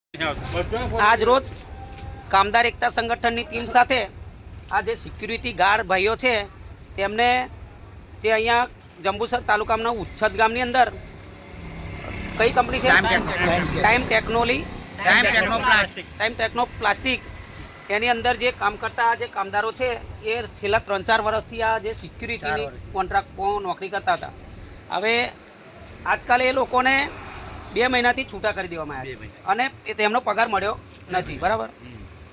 આજ રોજ કામદાર એકતા સંગઠનની ટીમ સાથે આ જે સિક્યુરિટી ગાર્ડ ભાઈઓ છે તેમને જે અહીંયા જંબુસર તાલુકાના ઉચ્છદ ગામની અંદર કઈ કંપની છે ટાઈમ ટેકનોપ્લાસ્ટિક એની અંદર જે કામ કરતા જે કામદારો છે એ છેલ્લા 3-4 વર્ષથી આ જે સિક્યુરિટીની કોન્ટ્રાક્ટમાં નોકરી કરતા હતા. હવે આજકાલ એ લોકોને 2 મહિનાથી છૂટા કરી દેવામાં આવ્યા છે અને તેમનો પગાર મળ્યો નથી. બરાબર,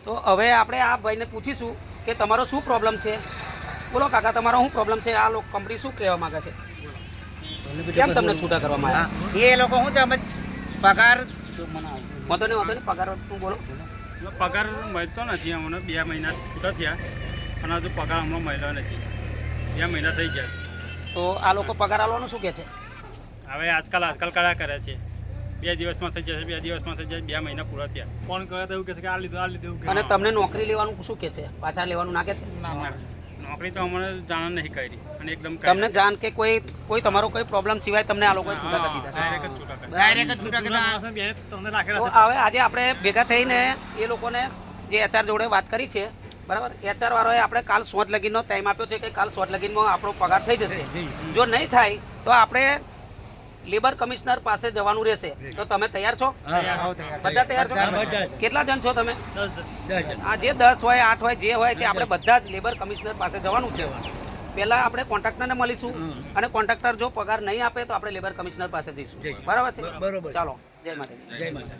તો હવે આપણે આ ભાઈને પૂછીશું કે તમારો શું પ્રોબ્લેમ છે. બોલો કાકા, તમારો શું પ્રોબ્લેમ છે? આ લોકો કંપની શું કહેવા માંગે છે? કેમ તમને છૂટા કરવામાં આવ્યા? એ લોકો શું છે, અમે પગાર વાંધો નહીં પગાર શું બોલો? પગાર મળતો નથી અમને. 2 મહિના છૂટા થયા અને હજુ પગાર હમણાં મળ્યો નથી. 2 મહિના થઈ ગયા. તો આ લોકો પગાર આલવાનું શું કહે છે? હવે આજકાલ કડા કરે છે. 2 દિવસમાં થઈ જશે, 2 દિવસમાં થઈ જાય. 2 મહિના પૂરા થયા. ફોન કરે તો એવું કહે છે કે આ લીધું. અને તમને નોકરી લેવાનું શું કહે છે? પાછા લેવાનું નાખે છે? નોકરી તો અમને જાણ નહીં કરી અને એકદમ તમને જાણ કે કોઈ તમારો કોઈ પ્રોબ્લેમ સિવાય તમને આ લોકોએ છૂટા કરી દીધા? ડાયરેક્ટ જ છૂટા તો હવે આજે આપણે ભેગા થઈને એ લોકોને જે એચઆર જોડે વાત કરી છે, બરાબર, એચઆર વાળાએ આપણે કાલ 100 લગીનનો ટાઈમ આપ્યો છે કે કાલ 100 લગીનમાં આપણો પગાર થઈ જશે. જો નહીં થાય તો આપણે લેબર કમિશનર પાસે જવાનું રહેશે. તો તમે તૈયાર છો? બધા તૈયાર છો? કેટલા જણ છો તમે? 10. આ જે 10 હોય 8 હોય જે હોય તે આપણે બધા જ લેબર કમિશનર પાસે જવાનું છે. પહેલા આપણે કોન્ટ્રાક્ટરને મળીશું અને કોન્ટ્રાક્ટર જો પગાર નહીં આપે તો આપણે લેબર કમિશનર પાસે જઈશું. બરાબર છે? ચાલો, જય માતાજી.